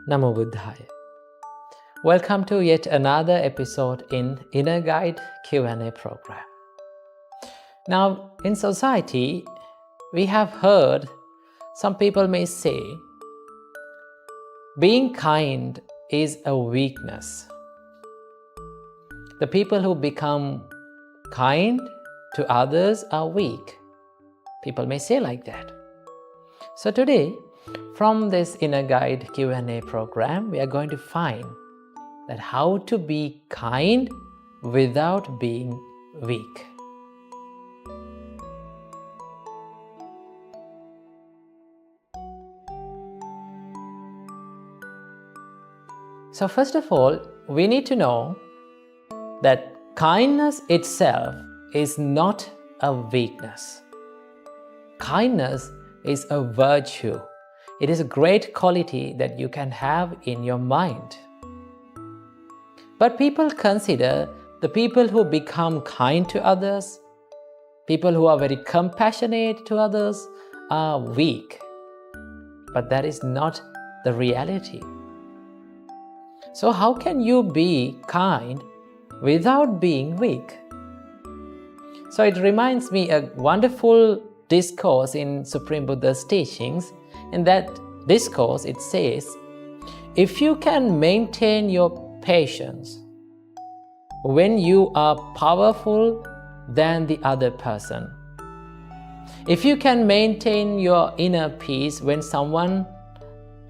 Namo Buddhaya. Welcome to yet another episode in Inner Guide Q&A program. Now, in society, we have heard some people may say, being kind is a weakness. The people who become kind to others are weak. People may say like that. So today, from this Inner Guide Q&A program, we are going to find that how to be kind without being weak. So first of all, we need to know that kindness itself is not a weakness. Kindness is a virtue. It is a great quality that you can have in your mind. But people consider the people who become kind to others, people who are very compassionate to others, are weak. But that is not the reality. So how can you be kind without being weak? So it reminds me a wonderful discourse in Supreme Buddha's teachings. In that discourse, it says, if you can maintain your patience when you are powerful than the other person, if you can maintain your inner peace when someone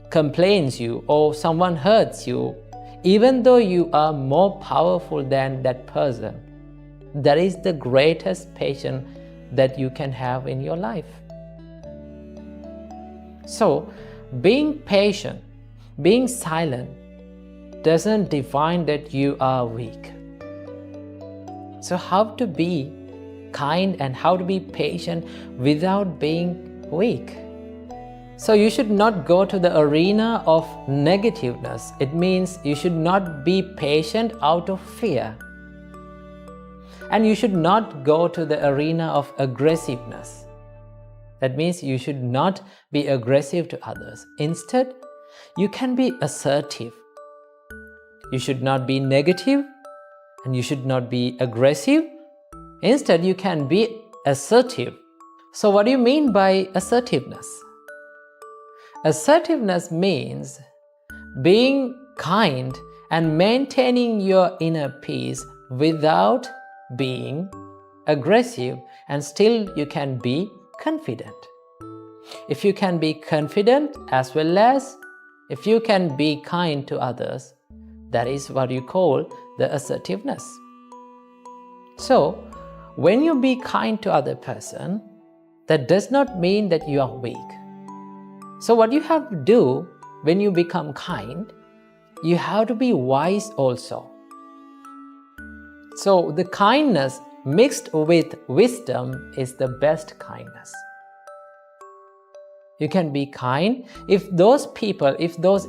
complains you or someone hurts you, even though you are more powerful than that person, that is the greatest patience that you can have in your life. So, being patient, being silent, doesn't define that you are weak. So how to be kind and how to be patient without being weak? So you should not go to the arena of negativeness. It means you should not be patient out of fear. And you should not go to the arena of aggressiveness. That means you should not be aggressive to others. Instead, you can be assertive. You should not be negative and you should not be aggressive. Instead, you can be assertive. So what do you mean by assertiveness? Assertiveness means being kind and maintaining your inner peace without being aggressive, and still you can be confident. If you can be confident as well as if you can be kind to others, that is what you call the assertiveness. So, when you be kind to other person, that does not mean that you are weak. So what you have to do when you become kind, you have to be wise also. So the kindness mixed with wisdom is the best kindness. You can be kind. If those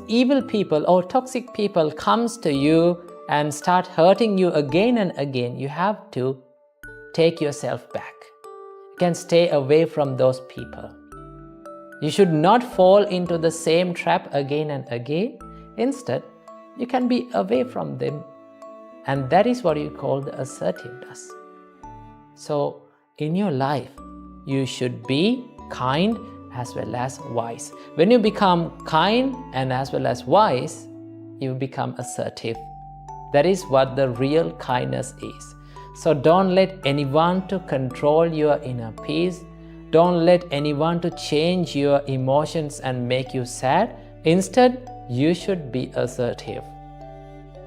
evil people or toxic people comes to you and start hurting you again and again, you have to take yourself back. You can stay away from those people. You should not fall into the same trap again and again. Instead, you can be away from them. And that is what you call the assertiveness. So, in your life, you should be kind as well as wise. When you become kind and as well as wise, you become assertive. That is what the real kindness is. So don't let anyone to control your inner peace. Don't let anyone to change your emotions and make you sad. Instead, you should be assertive.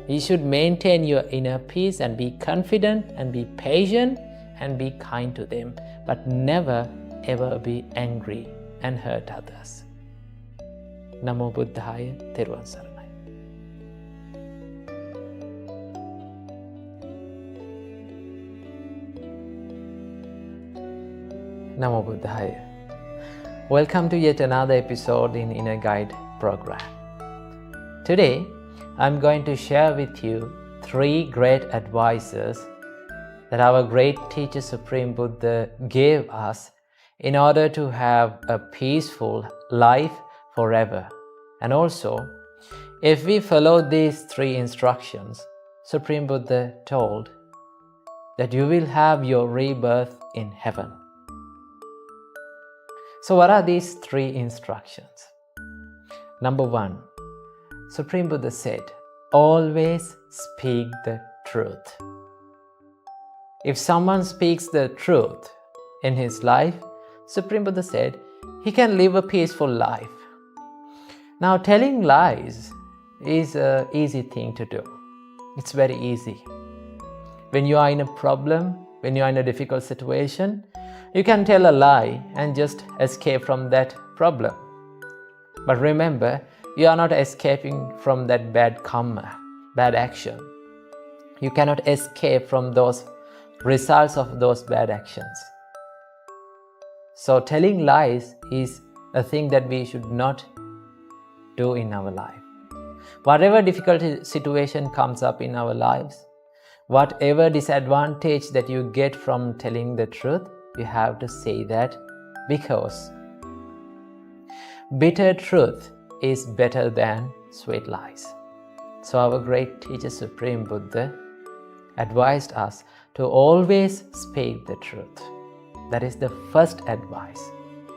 You should maintain your inner peace and be confident and be patient and be kind to them, but never ever be angry and hurt others. Namo Buddhaya, Thiruvon Saranai. Namo Buddhaya. Welcome to yet another episode in Inner Guide program. Today, I'm going to share with you 3 great advices that our great teacher Supreme Buddha gave us in order to have a peaceful life forever, and also If we follow these 3 instructions, Supreme Buddha told that you will have your rebirth in heaven. So what are these 3 instructions? Number 1, Supreme Buddha said, always speak the truth. If someone speaks the truth in his life, Supreme Buddha said, he can live a peaceful life. Now, telling lies is an easy thing to do. It's very easy. When you are in a problem, when you are in a difficult situation, you can tell a lie and just escape from that problem. But remember, you are not escaping from that bad karma, bad action. You cannot escape from those results of those bad actions. So telling lies is a thing that we should not do in our life. Whatever difficult situation comes up in our lives, whatever disadvantage that you get from telling the truth, you have to say that, because bitter truth is better than sweet lies. So our great teacher Supreme Buddha advised us to always speak the truth. That is the first advice.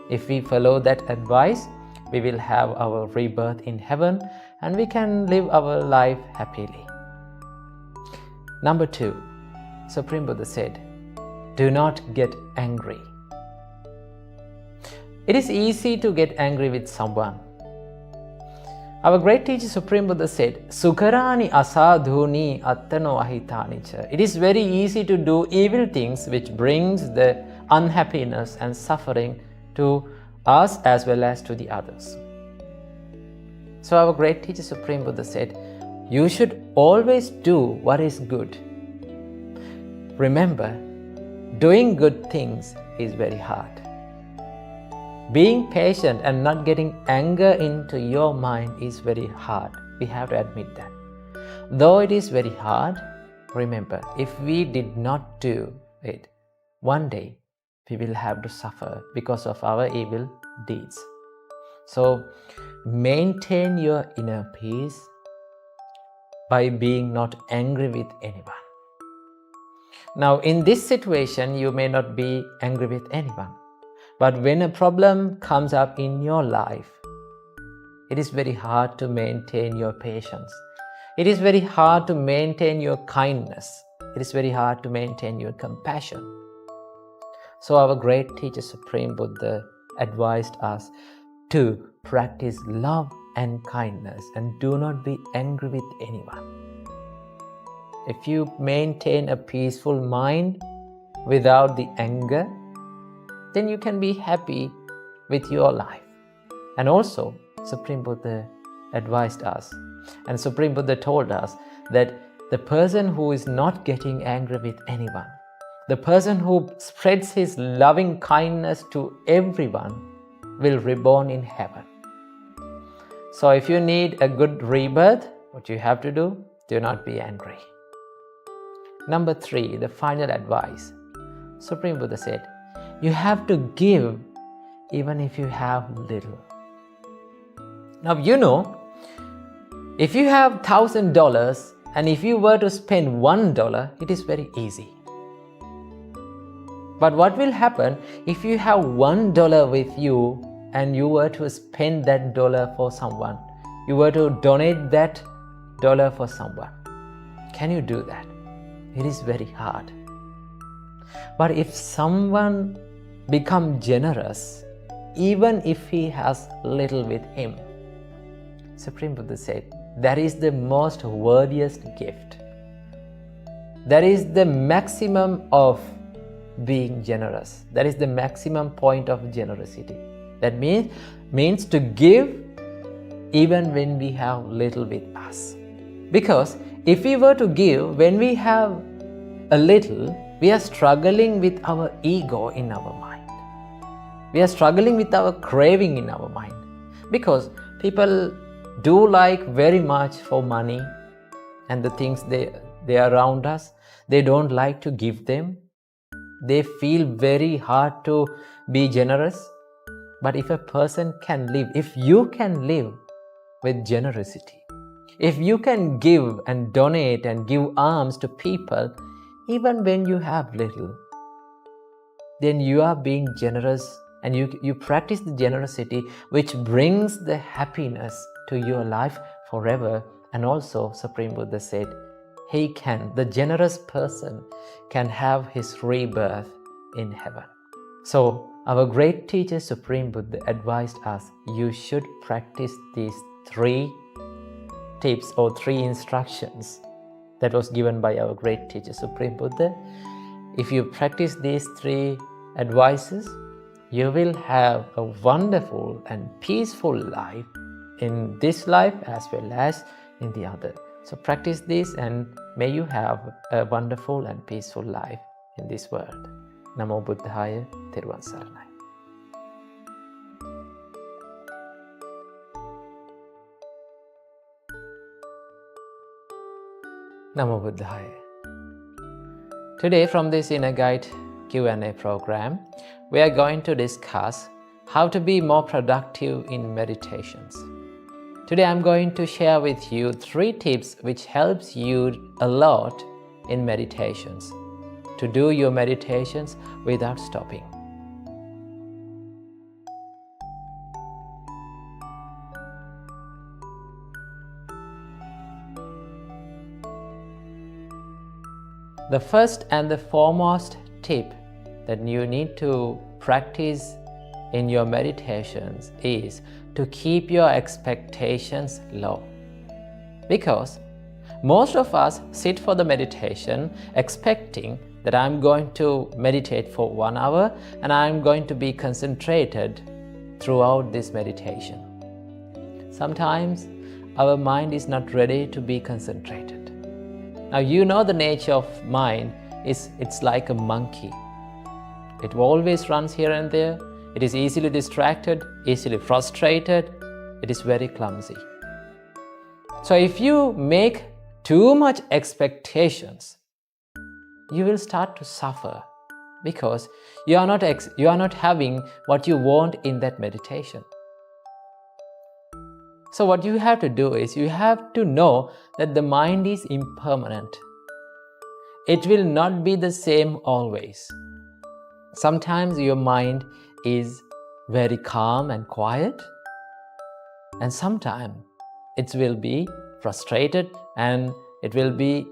If we follow that advice, we will have our rebirth in heaven and we can live our life happily. Number 2, Supreme Buddha said, do not get angry. It is easy to get angry with someone. Our great teacher Supreme Buddha said, Sukharani asadhuni attano ahitanicha. It is very easy to do evil things which brings the unhappiness and suffering to us as well as to the others. So our great teacher Supreme Buddha said, you should always do what is good. Remember, doing good things is very hard. Being patient and not getting anger into your mind is very hard. We have to admit that. Though it is very hard, remember, if we did not do it, one day we will have to suffer because of our evil deeds. So maintain your inner peace by being not angry with anyone. Now, in this situation, you may not be angry with anyone. But when a problem comes up in your life, it is very hard to maintain your patience. It is very hard to maintain your kindness. It is very hard to maintain your compassion. So our great teacher Supreme Buddha advised us to practice love and kindness and do not be angry with anyone. If you maintain a peaceful mind without the anger, then you can be happy with your life. And also, Supreme Buddha advised us, and Supreme Buddha told us that the person who is not getting angry with anyone, the person who spreads his loving kindness to everyone, will reborn in heaven. So if you need a good rebirth, what you have to do not be angry. Number 3, the final advice. Supreme Buddha said, you have to give even if you have little. Now, you know, if you have $1,000 and if you were to spend $1, it is very easy. But what will happen if you have $1 with you and you were to spend that dollar for someone? You were to donate that dollar for someone. Can you do that? It is very hard. But if someone becomes generous, even if he has little with him, Supreme Buddha said, that is the most worthiest gift. That is the maximum of being generous. That is the maximum point of generosity. That means to give even when we have little with us. Because if we were to give when we have a little, we are struggling with our ego in our mind. We are struggling with our craving in our mind. Because people do like very much for money and the things they are around us. They don't like to give them. They feel very hard to be generous. But if a person can live, if you can live with generosity, If you can give and donate and give alms to people, even when you have little, then you are being generous, and you practice the generosity which brings the happiness to your life forever. And also Supreme Buddha said, the generous person can have his rebirth in heaven. So our great teacher Supreme Buddha advised us, you should practice these 3 tips or 3 instructions that was given by our great teacher Supreme Buddha. If you practice these 3 advices, you will have a wonderful and peaceful life in this life as well as in the other. So practice this, and may you have a wonderful and peaceful life in this world. Namo Buddhaya, Thiruvang Saranai. Namo Buddhaya. Today, from this Inner Guide Q&A program, we are going to discuss how to be more productive in meditations. Today, I'm going to share with you 3 tips which helps you a lot in meditations, to do your meditations without stopping. The first and the foremost tip that you need to practice in your meditations is to keep your expectations low. Because most of us sit for the meditation expecting that I'm going to meditate for 1 hour and I'm going to be concentrated throughout this meditation. Sometimes our mind is not ready to be concentrated. Now you know the nature of mind it's like a monkey. It always runs here and there. It is easily distracted, easily frustrated. It is very clumsy. So if you make too much expectations, you will start to suffer because you are not having what you want in that meditation. So what you have to do is you have to know that the mind is impermanent. It will not be the same always. Sometimes your mind is very calm and quiet, and sometimes it will be frustrated and it will be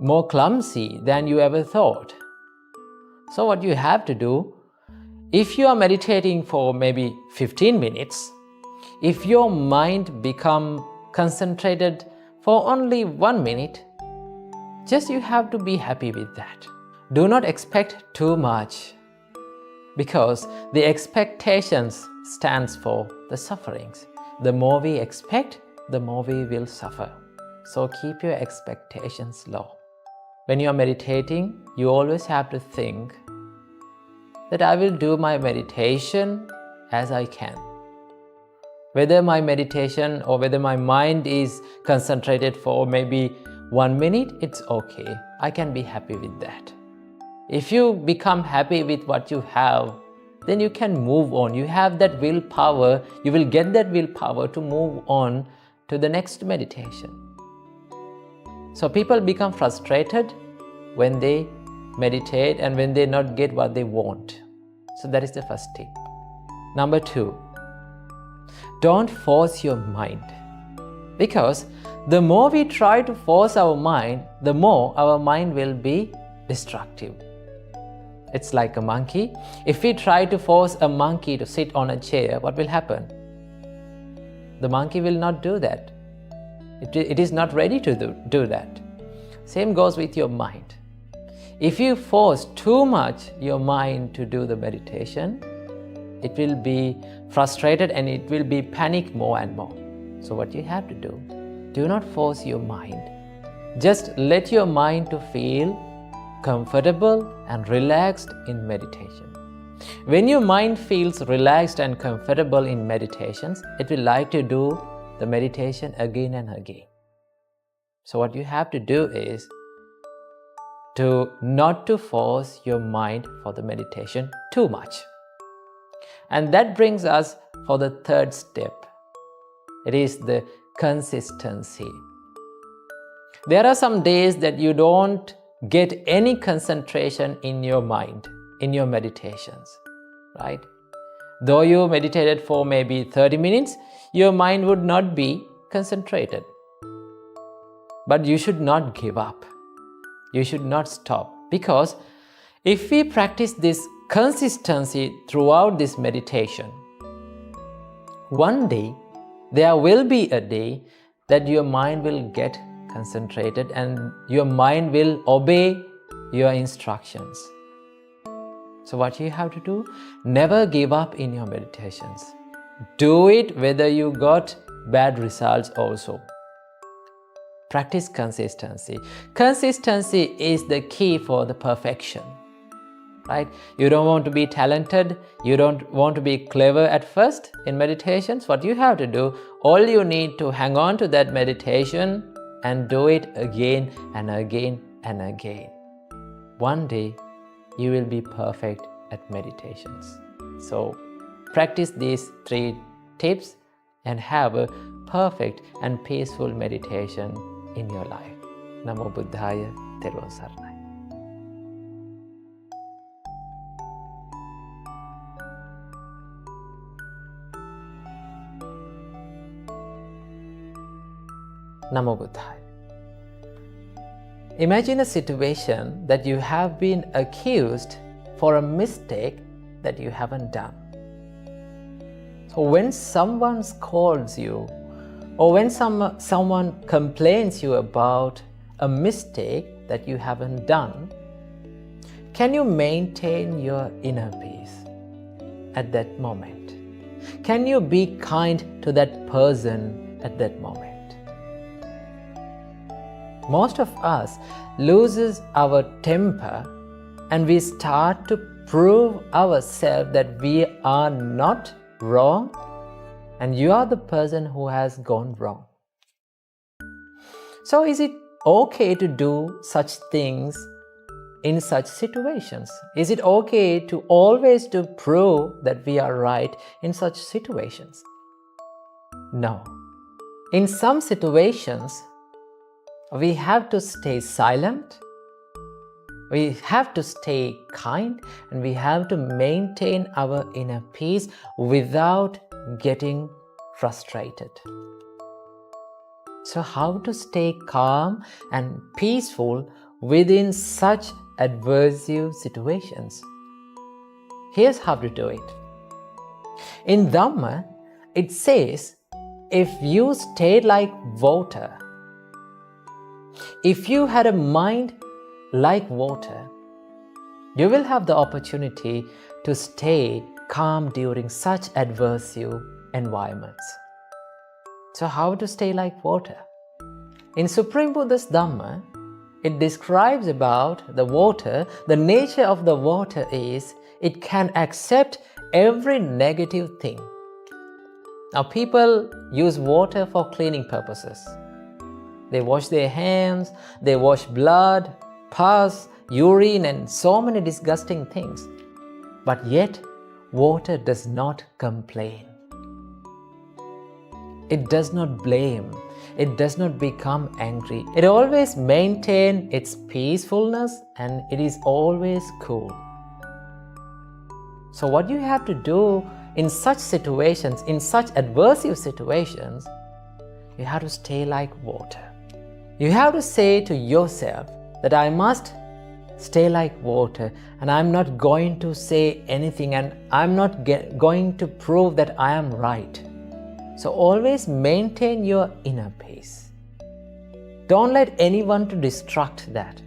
more clumsy than you ever thought. So what you have to do, if you are meditating for maybe 15 minutes, if your mind become concentrated for only 1 minute, just you have to be happy with that. Do not expect too much, because the expectations stands for the sufferings. The more we expect, the more we will suffer. So keep your expectations low. When you are meditating, you always have to think that I will do my meditation as I can. Whether my meditation or whether my mind is concentrated for maybe 1 minute, it's okay. I can be happy with that. If you become happy with what you have, then you can move on. You have that willpower, you will get that willpower to move on to the next meditation. So people become frustrated when they meditate and when they not get what they want. So that is the first tip. Number 2, don't force your mind. Because the more we try to force our mind, the more our mind will be destructive. It's like a monkey. If we try to force a monkey to sit on a chair, what will happen? The monkey will not do that. It is not ready to do that. Same goes with your mind. If you force too much your mind to do the meditation, it will be frustrated and it will be panic more and more. So what you have to do not force your mind. Just let your mind to feel comfortable and relaxed in meditation. When your mind feels relaxed and comfortable in meditations, it will like to do the meditation again and again. So what you have to do is not to force your mind for the meditation too much. And that brings us for the third step. It is the consistency. There are some days that you don't get any concentration in your mind, in your meditations, right? Though you meditated for maybe 30 minutes, your mind would not be concentrated. But you should not give up. You should not stop. Because if we practice this consistency throughout this meditation, one day, there will be a day that your mind will get concentrated and your mind will obey your instructions. So what you have to do? Never give up in your meditations. Do it whether you got bad results also. Practice consistency. Consistency is the key for the perfection, right? You don't want to be talented, you don't want to be clever at first in meditations. What you have to do, all you need to hang on to that meditation and do it again and again and again. One day, you will be perfect at meditations. So, practice these 3 tips and have a perfect and peaceful meditation in your life. Namo Buddhaya, Therwan Saranai. Namo Buddhaya. Imagine a situation that you have been accused for a mistake that you haven't done. So when someone scolds you, or when someone complains you about a mistake that you haven't done, can you maintain your inner peace at that moment? Can you be kind to that person at that moment? Most of us loses our temper and we start to prove ourselves that we are not wrong and you are the person who has gone wrong. So is it okay to do such things in such situations? Is it okay to always to prove that we are right in such situations? No. In some situations, we have to stay silent, we have to stay kind, and we have to maintain our inner peace without getting frustrated. So how to stay calm and peaceful within such adversive situations? Here's how to do it. In Dhamma, it says, if you stay like water, if you had a mind like water, you will have the opportunity to stay calm during such adversive environments. So how to stay like water? In Supreme Buddha's Dhamma, it describes about the water. The nature of the water is it can accept every negative thing. Now people use water for cleaning purposes. They wash their hands, they wash blood, pus, urine and so many disgusting things. But yet, water does not complain. It does not blame. It does not become angry. It always maintains its peacefulness and it is always cool. So what you have to do in such situations, in such adversive situations, you have to stay like water. You have to say to yourself that I must stay like water and I'm not going to say anything and I'm not going to prove that I am right. So always maintain your inner peace. Don't let anyone to distract that.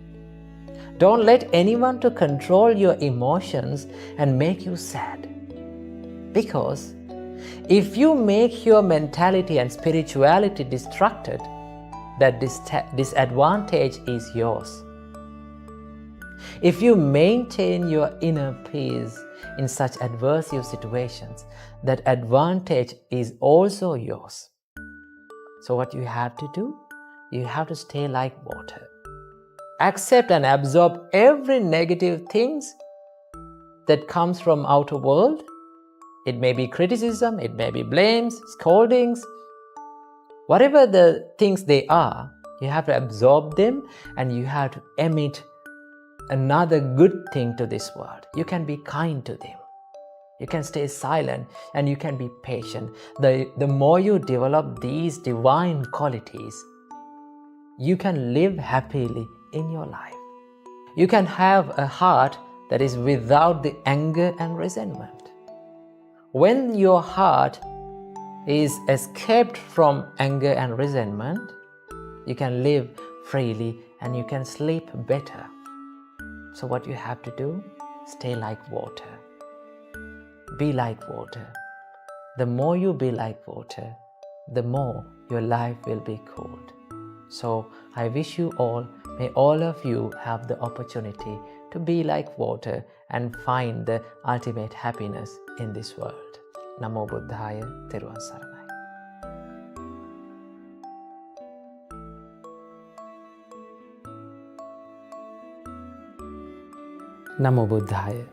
Don't let anyone to control your emotions and make you sad. Because if you make your mentality and spirituality distracted, that disadvantage is yours. If you maintain your inner peace in such adversive situations, that advantage is also yours. So what you have to do? You have to stay like water. Accept and absorb every negative things that comes from outer world. It may be criticism, it may be blames, scoldings. Whatever the things they are, You have to absorb them and you have to emit another good thing to this world. You can be kind to them. You can stay silent and you can be patient. The more you develop these divine qualities, you can live happily in your life. You can have a heart that is without the anger and resentment. When your heart is escaped from anger and resentment, you can live freely and you can sleep better. So what you have to do? Stay like water. Be like water. The more you be like water, the more your life will be cooled. So I wish you all, may all of you have the opportunity to be like water and find the ultimate happiness in this world. Namo Buddhaya, Theruvan Saranai. Namo Buddhaya.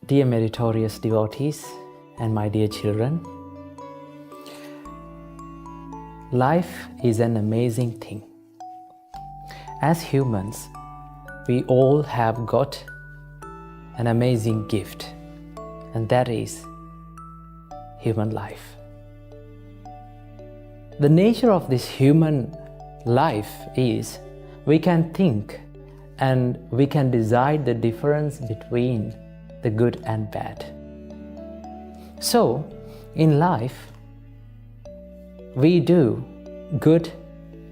Dear meritorious devotees and my dear children, life is an amazing thing. As humans, we all have got an amazing gift, and that is human life. The nature of this human life is we can think and we can decide the difference between the good and bad. So, in life, we do good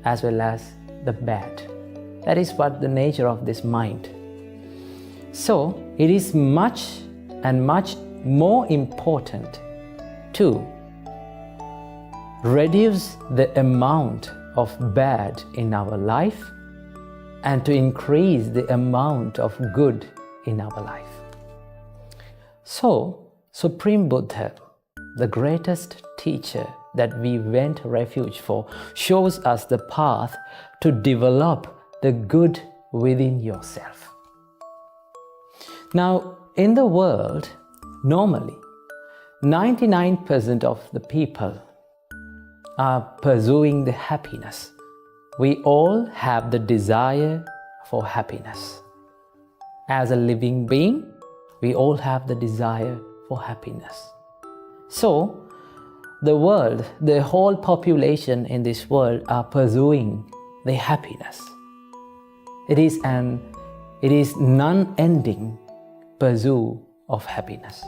as well as the bad. That is what the nature of this mind. So, it is much and much more important to reduce the amount of bad in our life and to increase the amount of good in our life. So, Supreme Buddha, the greatest teacher that we went refuge for, shows us the path to develop the good within yourself. Now, in the world, normally, 99% of the people are pursuing the happiness. We all have the desire for happiness. As a living being, we all have the desire for happiness. So, the world, the whole population in this world are pursuing the happiness. It is non-ending pursuit of happiness.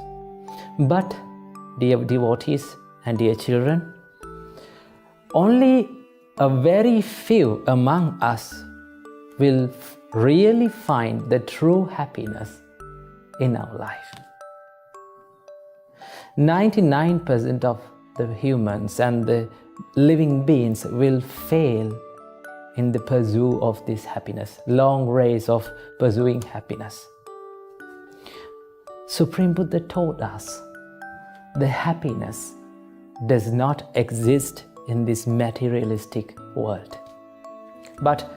But, dear devotees and dear children, only a very few among us will really find the true happiness in our life. 99% of the humans and the living beings will fail in the pursuit of this happiness, long race of pursuing happiness. Supreme Buddha told us the happiness does not exist in this materialistic world. But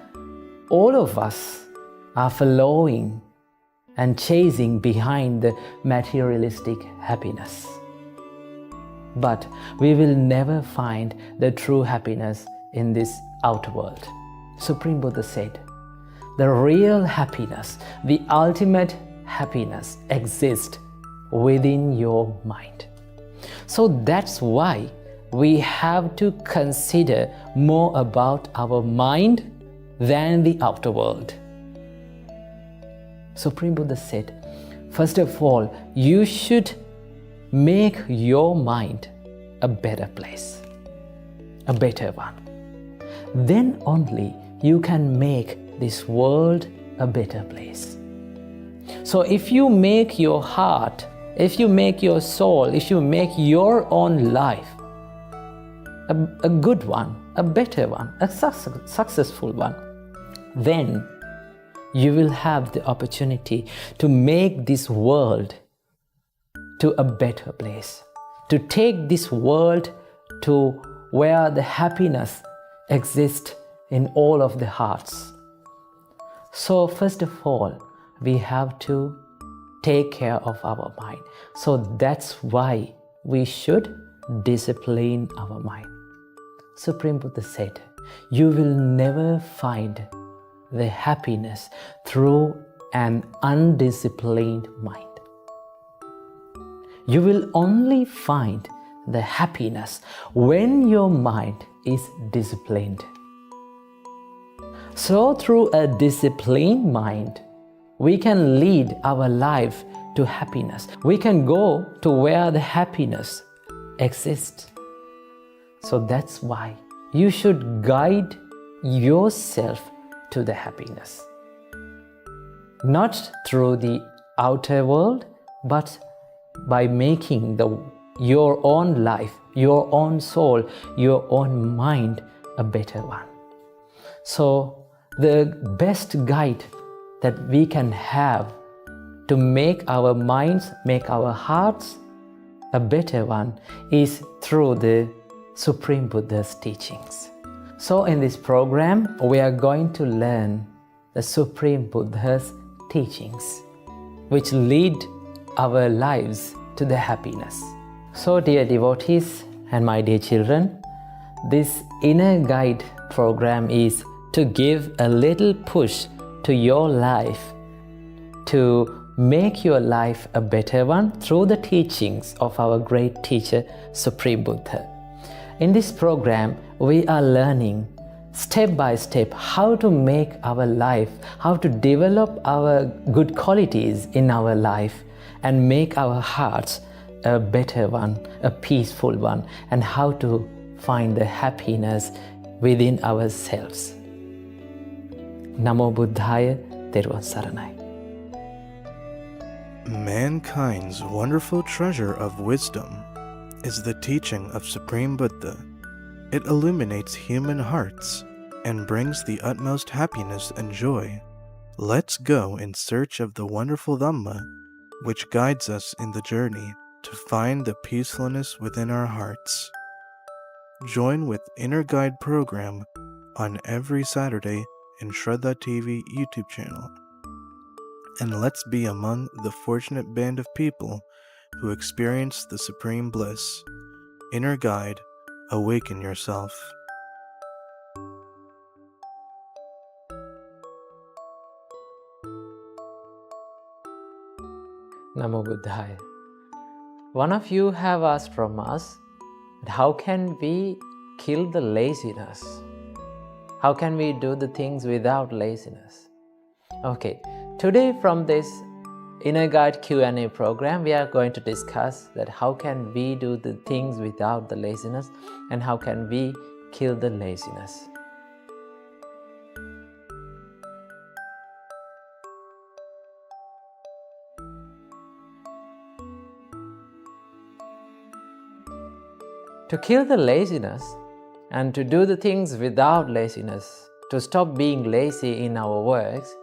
all of us are following and chasing behind the materialistic happiness. But we will never find the true happiness in this outer world. Supreme Buddha said, the real happiness, the ultimate happiness exists within your mind. So that's why we have to consider more about our mind than the outer world. Supreme Buddha said, first of all, you should make your mind a better place, a better one. Then only you can make this world a better place. So if you make your heart, if you make your soul, if you make your own life a good one, a better one, a successful one, then you will have the opportunity to make this world to a better place, to take this world to where the happiness exists in all of the hearts. So first of all, we have to take care of our mind. So that's why we should discipline our mind. Supreme Buddha said, You will never find the happiness through an undisciplined mind. You will only find the happiness when your mind is disciplined. So through a disciplined mind, we can lead our life to happiness. We can go to where the happiness exists. So that's why you should guide yourself to the happiness. Not through the outer world, but by making your own life, your own soul, your own mind a better one. So the best guide that we can have to make our minds, make our hearts a better one is through the Supreme Buddha's teachings. So in this program, we are going to learn the Supreme Buddha's teachings, which lead our lives to the happiness. So dear devotees and my dear children, this inner guide program is to give a little push to your life, to make your life a better one through the teachings of our great teacher, Supreme Buddha. In this program, we are learning step by step how to make our life, how to develop our good qualities in our life and make our hearts a better one, a peaceful one, and how to find the happiness within ourselves. Namo Buddhaya, Teruvan Saranai. Mankind's wonderful treasure of wisdom is the teaching of Supreme Buddha. It illuminates human hearts and brings the utmost happiness and joy. Let's go in search of the wonderful Dhamma, which guides us in the journey to find the peacefulness within our hearts. Join with Inner Guide program on every Saturday in Shraddha TV YouTube channel. And let's be among the fortunate band of people who experience the supreme bliss. Inner Guide, awaken yourself. Namo Buddhaya. One of you have asked from us, how can we kill the laziness? How can we do the things without laziness? Okay, today from this Inner Guide Q&A program, we are going to discuss that how can we do the things without the laziness and how can we kill the laziness. To kill the laziness and to do the things without laziness, to stop being lazy in our works,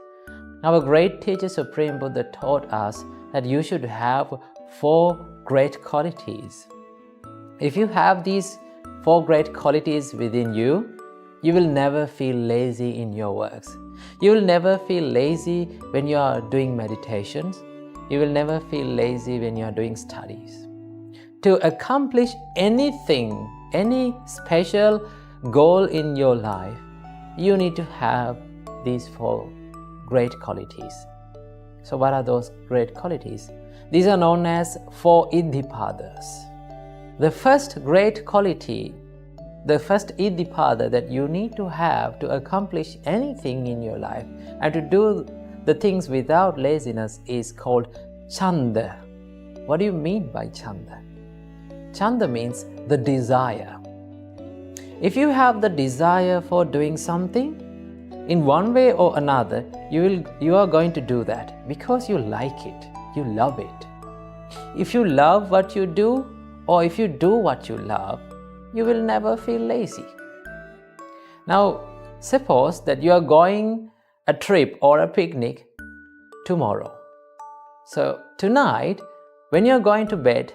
our great teacher Supreme Buddha taught us that you should have 4 great qualities. If you have these 4 great qualities within you, you will never feel lazy in your works. You will never feel lazy when you are doing meditations. You will never feel lazy when you are doing studies. To accomplish anything, any special goal in your life, you need to have these 4 great qualities. So what are those great qualities? These are known as 4 iddhipadas. The first great quality, the first iddhipada that you need to have to accomplish anything in your life and to do the things without laziness is called chanda. What do you mean by chanda? Chanda means the desire. If you have the desire for doing something, in one way or another, you are going to do that because you like it, you love it. If you love what you do, or if you do what you love, you will never feel lazy. Now, suppose that you are going a trip or a picnic tomorrow. So tonight, when you are going to bed,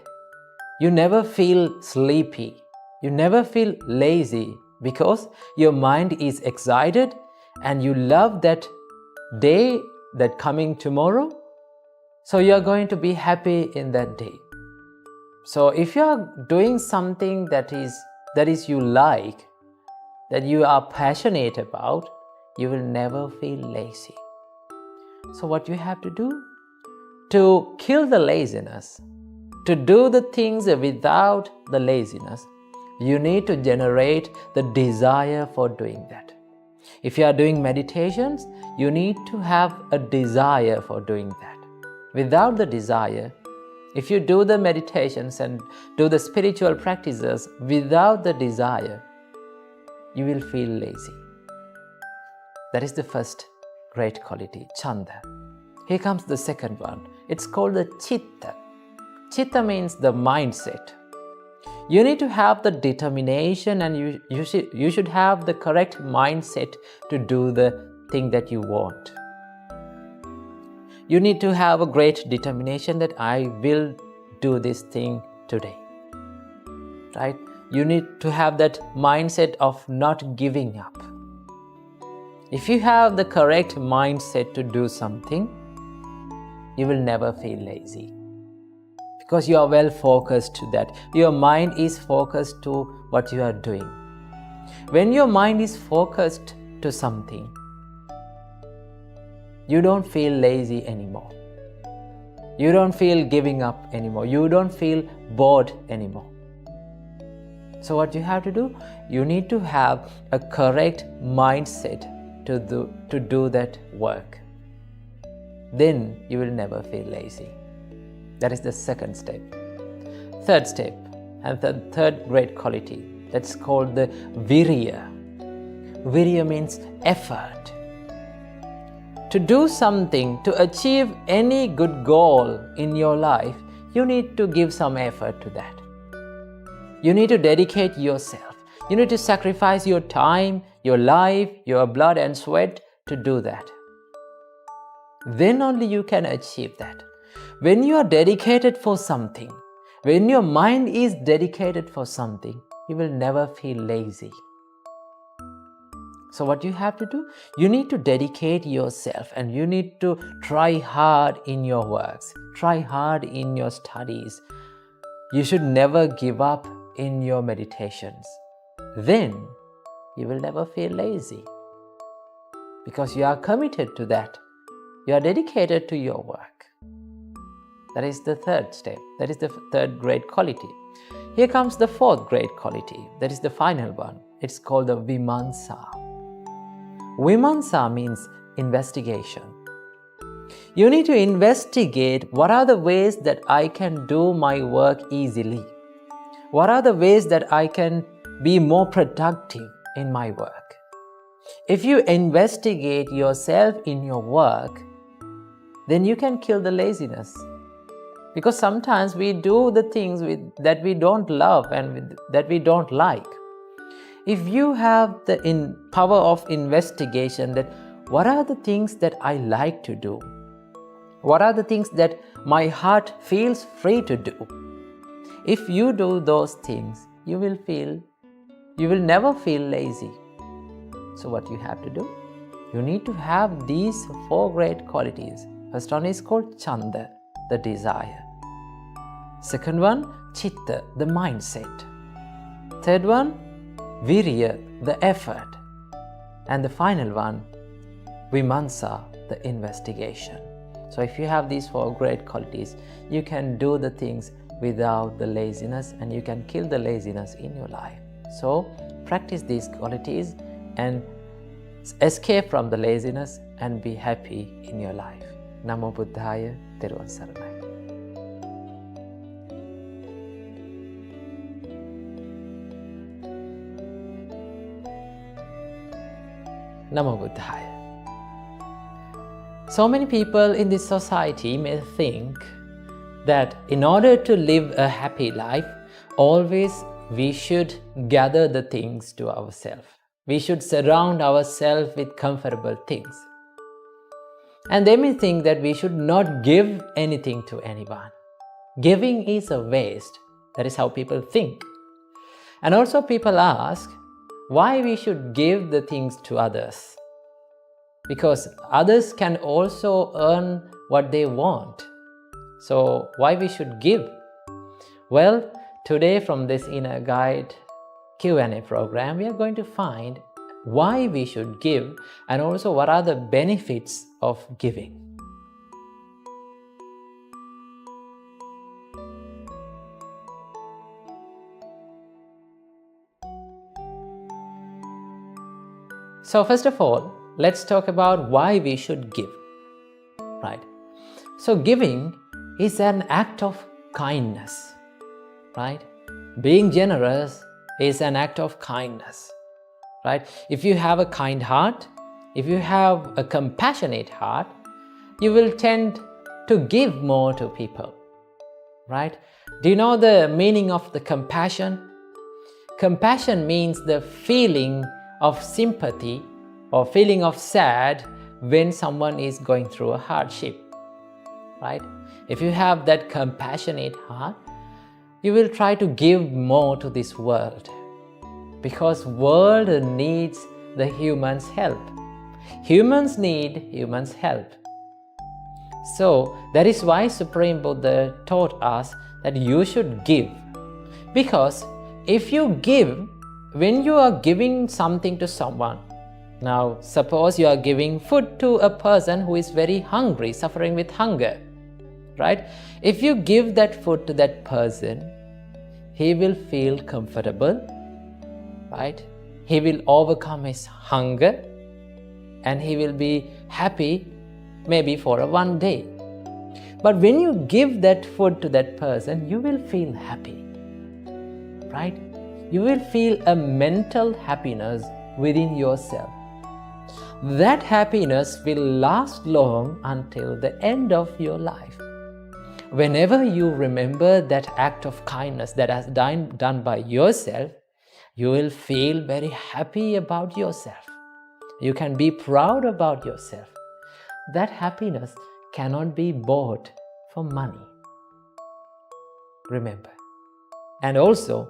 you never feel sleepy, you never feel lazy because your mind is excited and you love that day, that coming tomorrow. So you are going to be happy in that day. So if you are doing something that is you like, that you are passionate about, you will never feel lazy. So what you have to do? To kill the laziness, to do the things without the laziness, you need to generate the desire for doing that. If you are doing meditations, you need to have a desire for doing that. Without the desire, if you do the meditations and do the spiritual practices without the desire, you will feel lazy. That is the first great quality, chanda. Here comes the second one. It's called the chitta. Chitta means the mindset. You need to have the determination, and you should have the correct mindset to do the thing that you want. You need to have a great determination that I will do this thing today. Right? You need to have that mindset of not giving up. If you have the correct mindset to do something, you will never feel lazy. Because you are well focused to that. Your mind is focused to what you are doing. When your mind is focused to something, you don't feel lazy anymore. You don't feel giving up anymore. You don't feel bored anymore. So what you have to do? You need to have a correct mindset to do that work. Then you will never feel lazy. That is the second step. Third step, and the third great quality, that's called the virya. Virya means effort. To do something, to achieve any good goal in your life, you need to give some effort to that. You need to dedicate yourself. You need to sacrifice your time, your life, your blood and sweat to do that. Then only you can achieve that. When you are dedicated for something, when your mind is dedicated for something, you will never feel lazy. So what you have to do? You need to dedicate yourself, and you need to try hard in your works, try hard in your studies. You should never give up in your meditations. Then you will never feel lazy, because you are committed to that. You are dedicated to your work. That is the third step. That is the third great quality. Here comes the fourth great quality. That is the final one. It's called the vimamsa. Vimamsa means investigation. You need to investigate what are the ways that I can do my work easily. What are the ways that I can be more productive in my work? If you investigate yourself in your work, then you can kill the laziness. Because sometimes we do the things that we don't love and that we don't like. If you have the power of investigation, that what are the things that I like to do? What are the things that my heart feels free to do? If you do those things, you will never feel lazy. So what you have to do? You need to have these four great qualities. First one is called chanda, the desire. Second one, chitta, the mindset. Third one, virya, the effort. And the final one, vimamsa, the investigation. So if you have these four great qualities, you can do the things without the laziness, and you can kill the laziness in your life. So practice these qualities and escape from the laziness and be happy in your life. Namo Buddhaya, Theruvan Saranai. Namo Buddhaya. So many people in this society may think that in order to live a happy life, always we should gather the things to ourselves. We should surround ourselves with comfortable things. And they may think that we should not give anything to anyone. Giving is a waste. That is how people think. And also people ask why we should give the things to others. Because others can also earn what they want. So why we should give? Well, today from this inner guide, Q&A program, we are going to find why we should give and also what are the benefits of giving. So first of all, let's talk about why we should give, right? So giving is an act of kindness, right? Being generous is an act of kindness, right? If you have a kind heart, if you have a compassionate heart, you will tend to give more to people, right? Do you know the meaning of the compassion? Compassion means the feeling of sympathy or feeling of sad when someone is going through a hardship, right? If you have that compassionate heart, you will try to give more to this world because world needs the humans' help. Humans need humans' help. So that is why Supreme Buddha taught us that you should give, because if you give, when you are giving something to someone, now suppose you are giving food to a person who is very hungry, suffering with hunger, right? If you give that food to that person, he will feel comfortable, right? He will overcome his hunger and he will be happy maybe for one day. But when you give that food to that person, you will feel happy, right? You will feel a mental happiness within yourself. That happiness will last long until the end of your life. Whenever you remember that act of kindness that has done by yourself, you will feel very happy about yourself. You can be proud about yourself. That happiness cannot be bought for money. Remember. And also,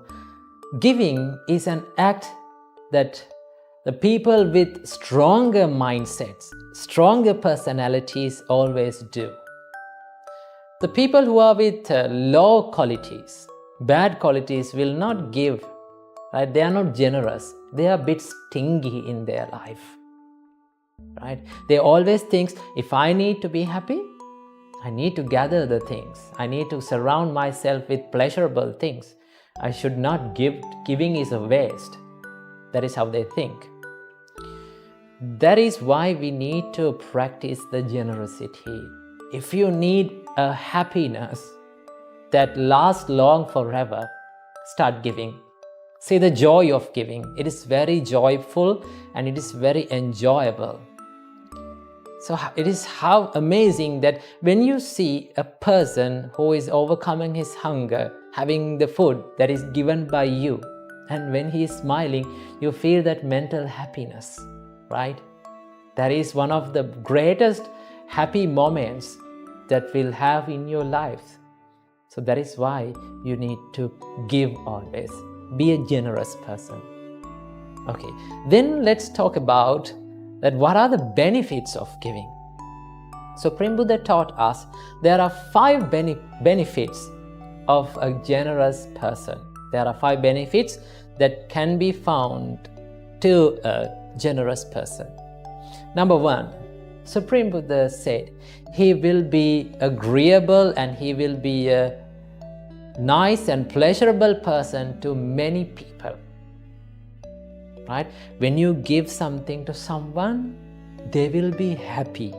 giving is an act that the people with stronger mindsets, stronger personalities always do. The people who are with low qualities, bad qualities will not give, right? They are not generous. They are a bit stingy in their life, right? They always think, if I need to be happy, I need to gather the things. I need to surround myself with pleasurable things. I should not give. Giving is a waste. That is how they think. That is why we need to practice the generosity. If you need a happiness that lasts long forever, start giving. See the joy of giving. It is very joyful and it is very enjoyable. So it is how amazing that when you see a person who is overcoming his hunger, having the food that is given by you, and when he is smiling, you feel that mental happiness, right? That is one of the greatest happy moments that we'll have in your lives. So that is why you need to give always. Be a generous person. Okay, then let's talk about that what are the benefits of giving. Supreme Buddha taught us there are 5 benefits of a generous person. There are 5 benefits that can be found to a generous person. Number 1, Supreme Buddha said, he will be agreeable and he will be a nice and pleasurable person to many people. Right? When you give something to someone, they will be happy.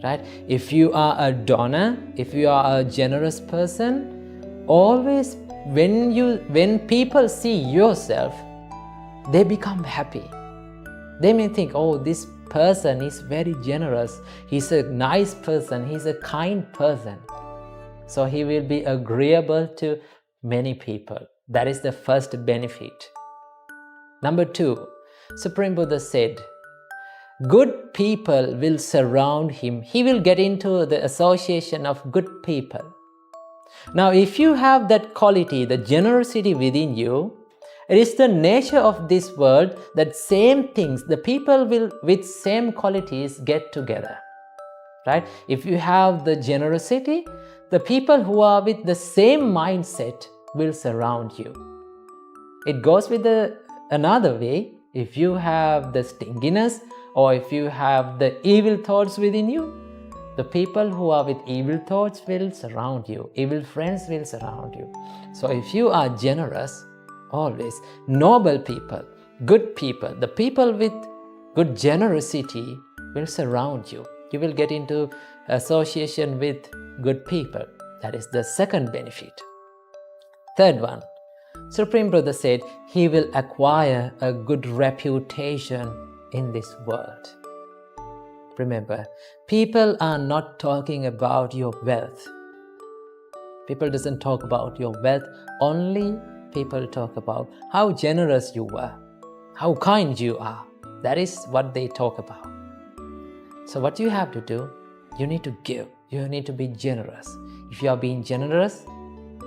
Right? If you are a donor, if you are a generous person, always when people see yourself, they become happy. They may think, oh, this person is very generous, he's a nice person, he's a kind person. So he will be agreeable to many people. That is the first benefit. Number 2, Supreme Buddha said, good people will surround him. He will get into the association of good people. Now, if you have that quality, the generosity within you, it is the nature of this world that same things, the people will with same qualities get together. Right? If you have the generosity, the people who are with the same mindset will surround you. It goes with another way. If you have the stinginess or if you have the evil thoughts within you, the people who are with evil thoughts will surround you. Evil friends will surround you. So if you are generous, always, noble people, good people, the people with good generosity will surround you. You will get into association with good people. That is the second benefit. Third one, Supreme Buddha said he will acquire a good reputation in this world. Remember, people are not talking about your wealth. People doesn't talk about your wealth. Only people talk about how generous you were, how kind you are. That is what they talk about. So what you have to do, you need to give. You need to be generous. If you are being generous,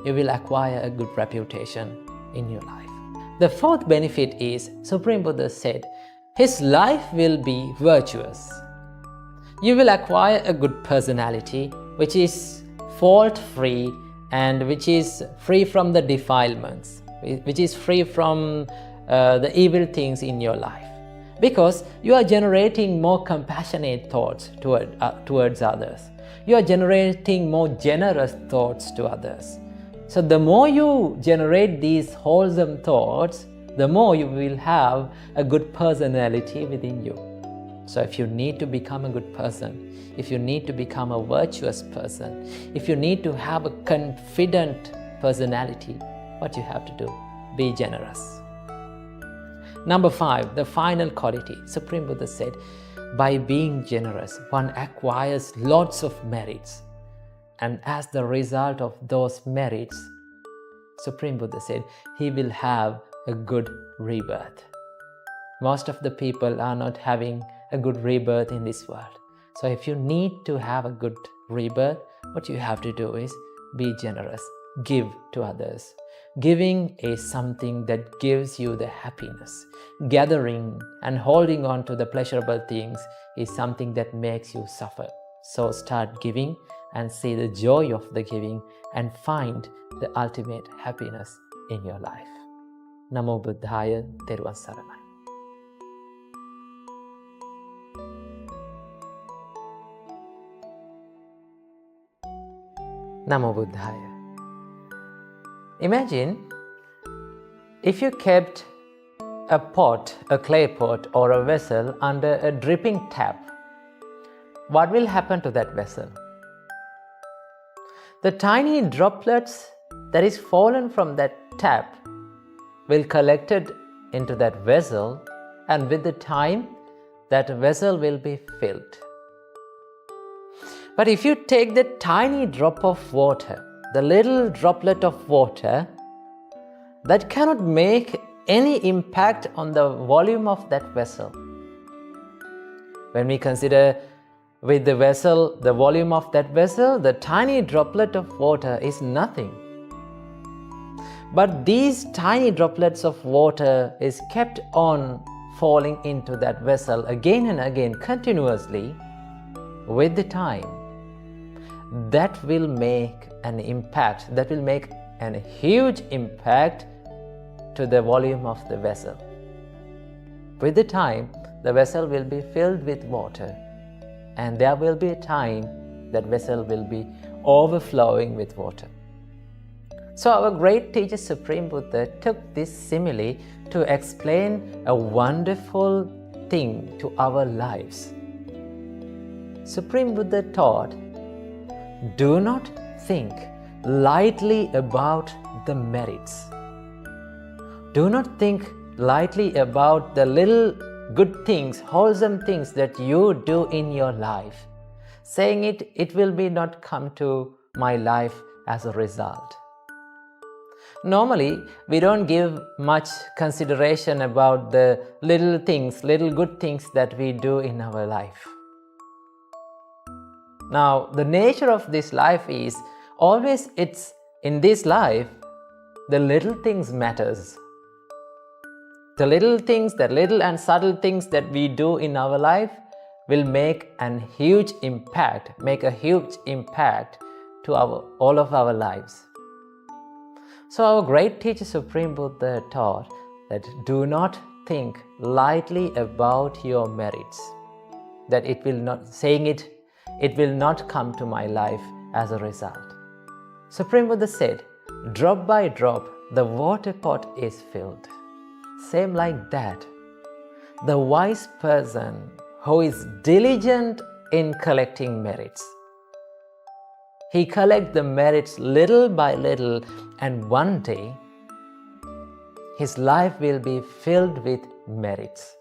you will acquire a good reputation in your life. The fourth benefit is, Supreme Buddha said, his life will be virtuous. You will acquire a good personality which is fault-free and which is free from the defilements, which is free from the evil things in your life. Because you are generating more compassionate thoughts towards others. You are generating more generous thoughts to others. So the more you generate these wholesome thoughts, the more you will have a good personality within you. So if you need to become a good person, if you need to become a virtuous person, if you need to have a confident personality, what you have to do? Be generous. Number 5, the final quality. Supreme Buddha said, by being generous, one acquires lots of merits. And as the result of those merits, Supreme Buddha said, he will have a good rebirth. Most of the people are not having a good rebirth in this world. So if you need to have a good rebirth, what you have to do is be generous, give to others. Giving is something that gives you the happiness. Gathering and holding on to the pleasurable things is something that makes you suffer. So start giving and see the joy of the giving and find the ultimate happiness in your life. Namo Buddhaya, Theruvan Saranai. Namo Buddhaya. Imagine if you kept a pot, a clay pot or a vessel under a dripping tap. What will happen to that vessel? The tiny droplets that is fallen from that tap will collected into that vessel, and with the time that vessel will be filled. But if you take the tiny drop of water, the little droplet of water, that cannot make any impact on the volume of that vessel. When we consider with the vessel, the volume of that vessel, the tiny droplet of water is nothing. But these tiny droplets of water is kept on falling into that vessel again and again continuously. With the time, that will make an impact, that will make a huge impact to the volume of the vessel. With the time, the vessel will be filled with water, and there will be a time that vessel will be overflowing with water. So our great teacher Supreme Buddha took this simile to explain a wonderful thing to our lives. Supreme Buddha taught, do not think lightly about the merits. Do not think lightly about the little good things, wholesome things that you do in your life, saying it will be not come to my life as a result. Normally, we don't give much consideration about the little things, little good things that we do in our life. Now, the nature of this life is always it's in this life, the little things matters. The little things, the little and subtle things that we do in our life will make a huge impact to all of our lives. So our great teacher Supreme Buddha taught that do not think lightly about your merits, that it will not come to my life as a result. Supreme Buddha said, drop by drop, the water pot is filled. Same like that, the wise person who is diligent in collecting merits, he collects the merits little by little, and one day his life will be filled with merits.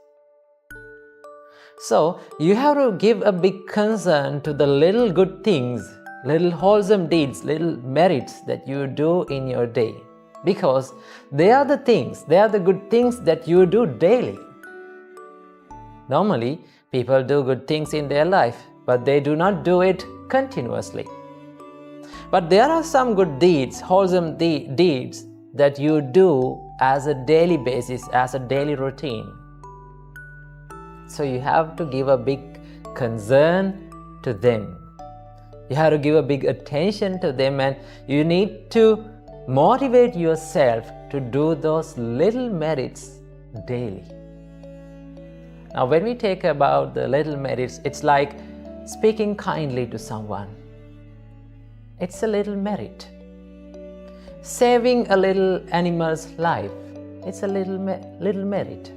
So you have to give a big concern to the little good things, little wholesome deeds, little merits that you do in your day, because they are the good things that you do daily. Normally, people do good things in their life, but they do not do it continuously. But there are some good deeds, wholesome deeds that you do as a daily basis, as a daily routine. So you have to give a big concern to them. You have to give a big attention to them, and you need to motivate yourself to do those little merits daily. Now, when we take about the little merits, it's like speaking kindly to someone. It's a little merit. Saving a little animal's life, it's a little merit.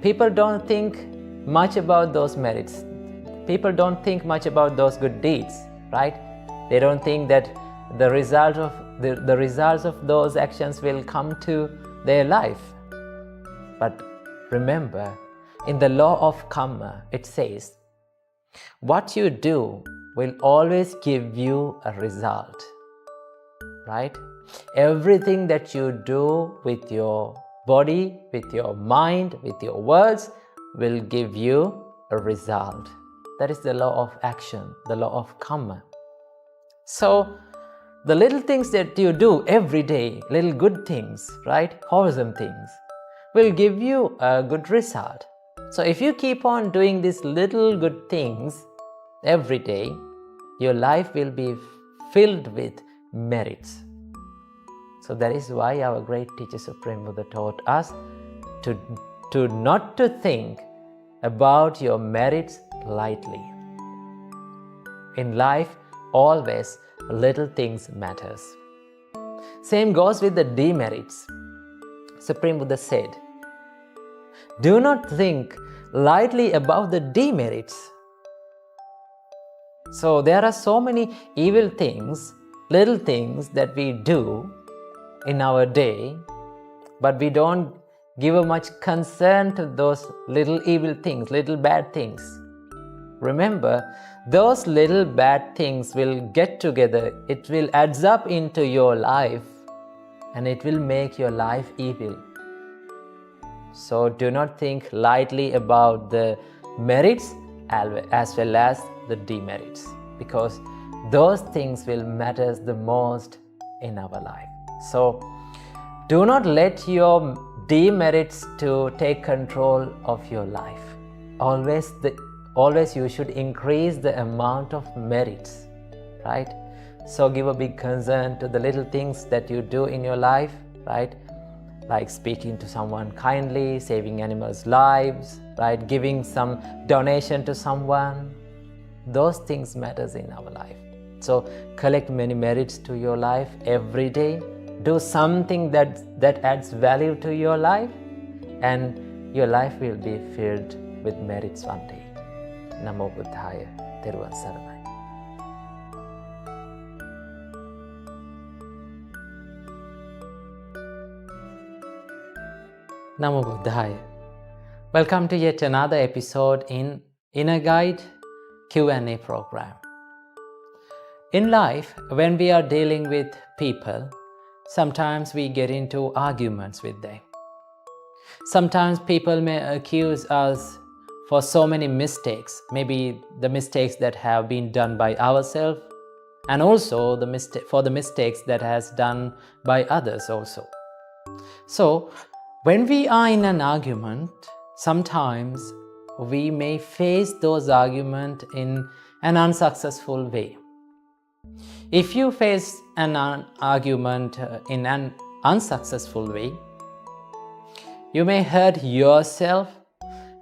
People don't think much about those merits. People don't think much about those good deeds, right? They don't think that the results of those actions will come to their life. But remember, in the law of karma, it says, what you do will always give you a result, right? Everything that you do with your body, with your mind, with your words will give you a result. That is the law of action, the law of karma. So the little things that you do every day, little good things, right? Wholesome things, will give you a good result. So if you keep on doing these little good things every day, your life will be filled with merits. So that is why our great teacher Supreme Buddha taught us to not to think about your merits lightly. In life, always little things matters. Same goes with the demerits. Supreme Buddha said, do not think lightly about the demerits. So there are so many evil things, little things that we do in our day, but we don't give a much concern to those little evil things, little bad things. Remember, those little bad things will get together, it will adds up into your life, and it will make your life evil. So do not think lightly about the merits as well as the demerits, because those things will matter the most in our life. So do not let your demerits to take control of your life. Always you should increase the amount of merits, right? So give a big concern to the little things that you do in your life, right? Like speaking to someone kindly, saving animals' lives, right? Giving some donation to someone. Those things matters in our life. So collect many merits to your life every day. Do something that adds value to your life, and your life will be filled with merits one day. Namo Buddhaya, Teruvan Saranai. Namo Buddhaya. Welcome to yet another episode in Inner Guide Q&A program. In life, when we are dealing with people, sometimes we get into arguments with them. Sometimes people may accuse us for so many mistakes, maybe the mistakes that have been done by ourselves, and also for the mistakes that has done by others also. So when we are in an argument, sometimes we may face those arguments in an unsuccessful way. If you face an argument in an unsuccessful way, you may hurt yourself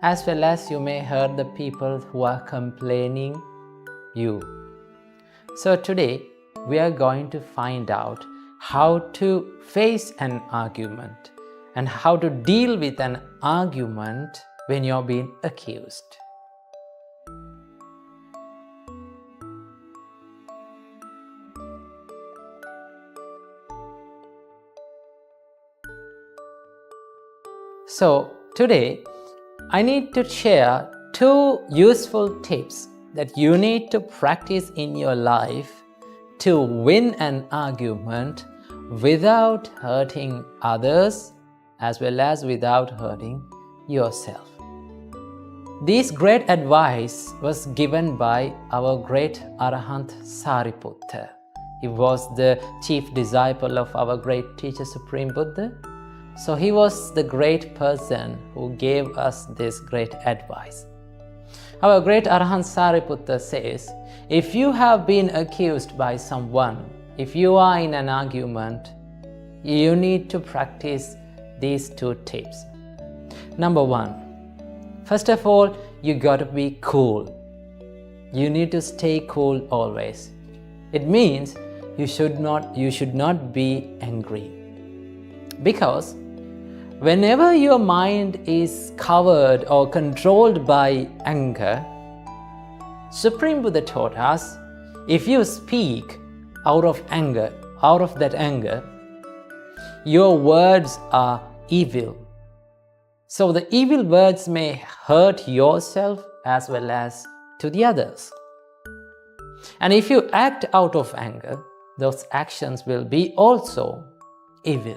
as well as you may hurt the people who are complaining you. So today we are going to find out how to face an argument and how to deal with an argument when you're being accused. So today I need to share 2 useful tips that you need to practice in your life to win an argument without hurting others as well as without hurting yourself. This great advice was given by our great Arahant Sariputta. He was the chief disciple of our great teacher Supreme Buddha. So he was the great person who gave us this great advice. Our great Arahant Sariputta says, if you have been accused by someone, if you are in an argument, you need to practice these 2 tips. Number 1, first of all, you got to be cool. You need to stay cool always. It means you should not be angry. Because whenever your mind is covered or controlled by anger, Supreme Buddha taught us, if you speak out of that anger, your words are evil. So the evil words may hurt yourself as well as to the others. And if you act out of anger, those actions will be also evil.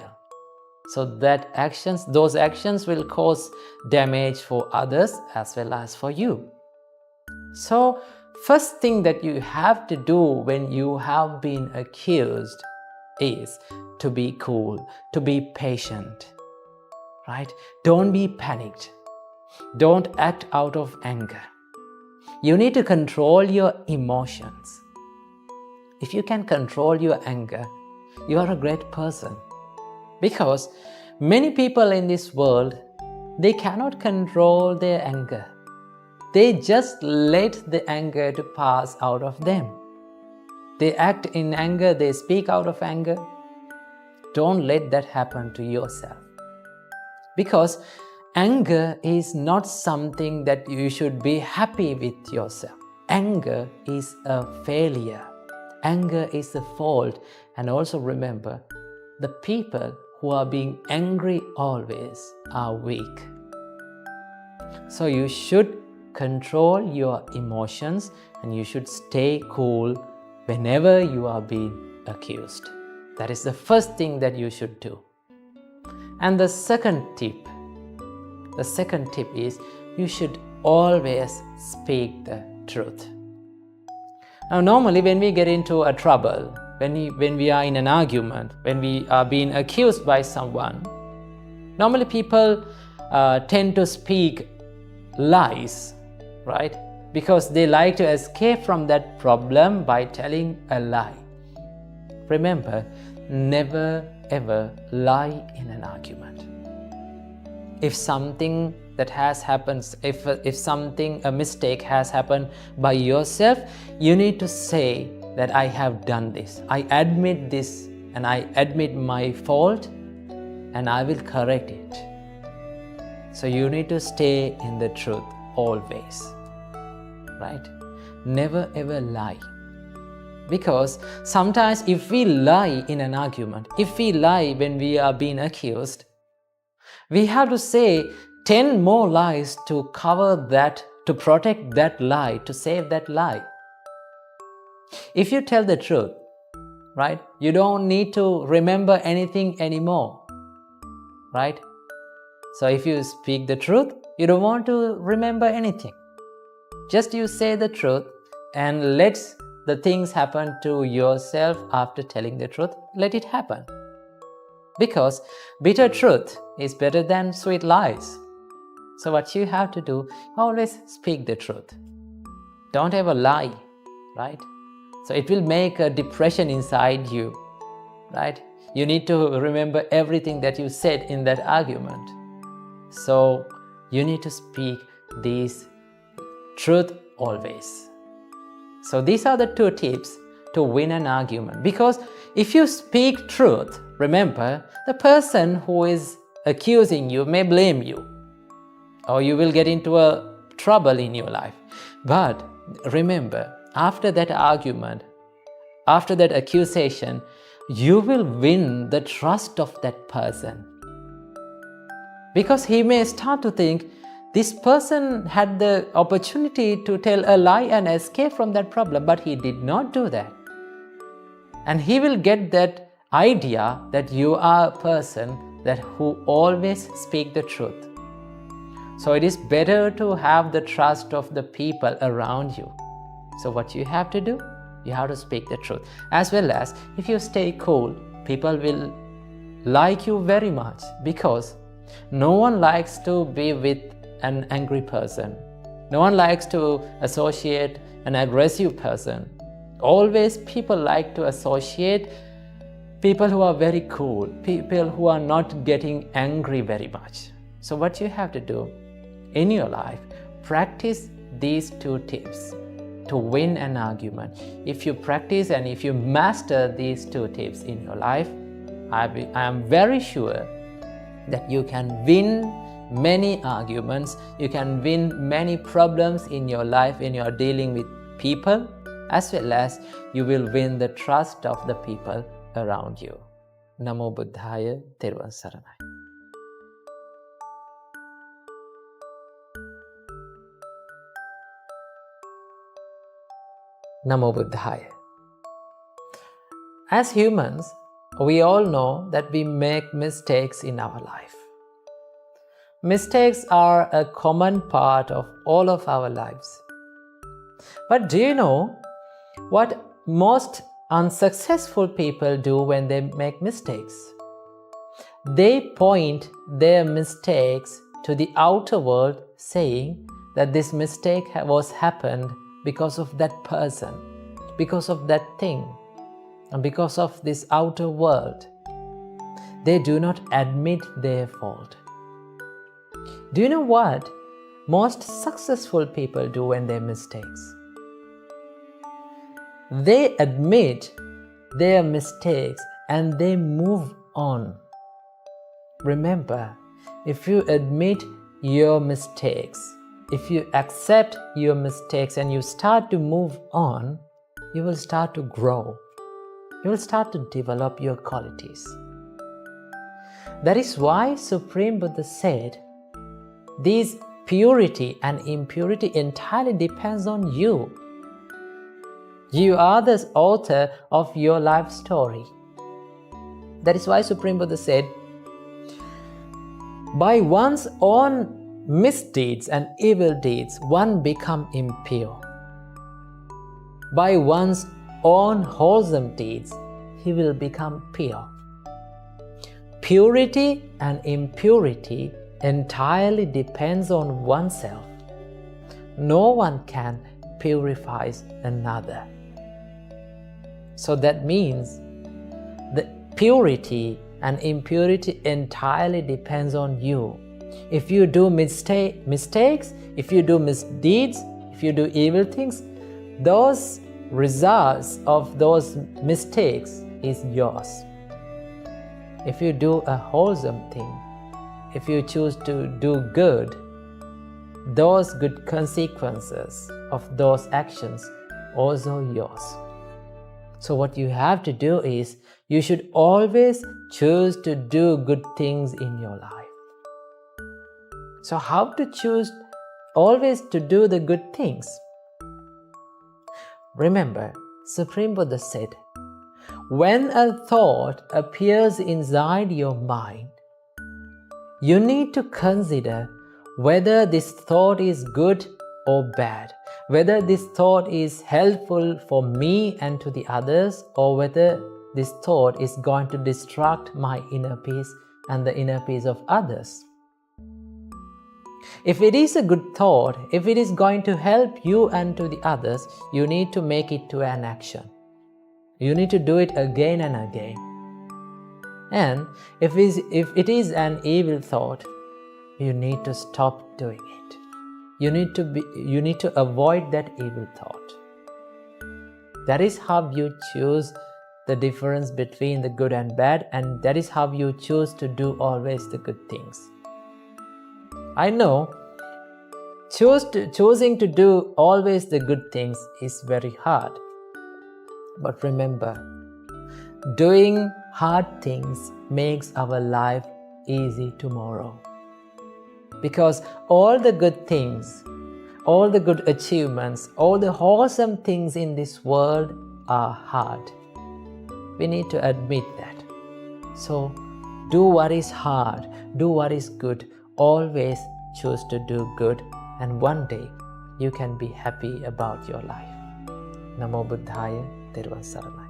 So those actions will cause damage for others as well as for you. So first thing that you have to do when you have been accused is to be cool, to be patient, right? Don't be panicked. Don't act out of anger. You need to control your emotions. If you can control your anger, you are a great person. Because many people in this world, they cannot control their anger. They just let the anger to pass out of them. They act in anger, they speak out of anger. Don't let that happen to yourself. Because anger is not something that you should be happy with yourself. Anger is a failure. Anger is a fault. And also remember, the people who are being angry always are weak. So you should control your emotions and you should stay cool whenever you are being accused. That is the first thing that you should do. And the second tip is you should always speak the truth. Now normally when we get into a trouble, when we are in an argument, when we are being accused by someone, normally people tend to speak lies, right? Because they like to escape from that problem by telling a lie. Remember, never ever lie in an argument. If something that has happened, if a mistake has happened by yourself, you need to say that I have done this. I admit this and I admit my fault and I will correct it. So you need to stay in the truth always, right? Never ever lie. Because sometimes if we lie in an argument, if we lie when we are being accused, we have to say 10 more lies to cover that, to protect that lie, to save that lie. If you tell the truth, right, you don't need to remember anything anymore, right? So if you speak the truth, you don't want to remember anything. Just you say the truth and let the things happen to yourself after telling the truth. Let it happen. Because bitter truth is better than sweet lies. So what you have to do, always speak the truth. Don't ever lie, right? So it will make a depression inside you, right? You need to remember everything that you said in that argument. So you need to speak these truth always. So these are the 2 tips to win an argument. Because if you speak truth, remember, the person who is accusing you may blame you, or you will get into a trouble in your life. But remember, after that argument, after that accusation, you will win the trust of that person. Because he may start to think, this person had the opportunity to tell a lie and escape from that problem, but he did not do that. And he will get that idea that you are a person that who always speak the truth. So it is better to have the trust of the people around you. So what you have to do? You have to speak the truth. As well as, if you stay cool, people will like you very much, because no one likes to be with an angry person. No one likes to associate an aggressive person. Always people like to associate people who are very cool, people who are not getting angry very much. So what you have to do in your life, practice these 2 tips to win an argument. If you practice and if you master these 2 tips in your life, I am very sure that you can win many arguments, you can win many problems in your life when you are dealing with people, as well as you will win the trust of the people around you. Namo Buddhaya, Therwan Saranai. Namo Buddhaya. As humans, we all know that we make mistakes in our life. Mistakes are a common part of all of our lives. But do you know what most unsuccessful people do when they make mistakes? They point their mistakes to the outer world, saying that this mistake was happened because of that person, because of that thing, and because of this outer world. They do not admit their fault. Do you know what most successful people do when they make mistakes? They admit their mistakes and they move on. Remember, if you admit your mistakes, if you accept your mistakes and you start to move on, you will start to grow. You will start to develop your qualities. That is why Supreme Buddha said, these purity and impurity entirely depends on you. You are the author of your life story. That is why Supreme Buddha said, by one's own misdeeds and evil deeds, one becomes impure. By one's own wholesome deeds, he will become pure. Purity and impurity entirely depends on oneself. No one can purify another. So that means the purity and impurity entirely depends on you. If you do mistakes, if you do misdeeds, if you do evil things, those results of those mistakes is yours. If you do a wholesome thing, if you choose to do good, those good consequences of those actions also yours. So what you have to do is, you should always choose to do good things in your life. So how to choose always to do the good things? Remember, Supreme Buddha said, when a thought appears inside your mind, you need to consider whether this thought is good or bad, whether this thought is helpful for me and to the others, or whether this thought is going to distract my inner peace and the inner peace of others. If it is a good thought, if it is going to help you and to the others, you need to make it to an action. You need to do it again and again. And if it is an evil thought, you need to stop doing it. You need to avoid that evil thought. That is how you choose the difference between the good and bad, and that is how you choose to do always the good things. I know choosing to do always the good things is very hard. But remember, doing hard things makes our life easy tomorrow. Because all the good things, all the good achievements, all the wholesome things in this world are hard. We need to admit that. So, do what is hard, do what is good, always choose to do good, and one day you can be happy about your life. Namo Buddhaya, Thiruvon Saranai.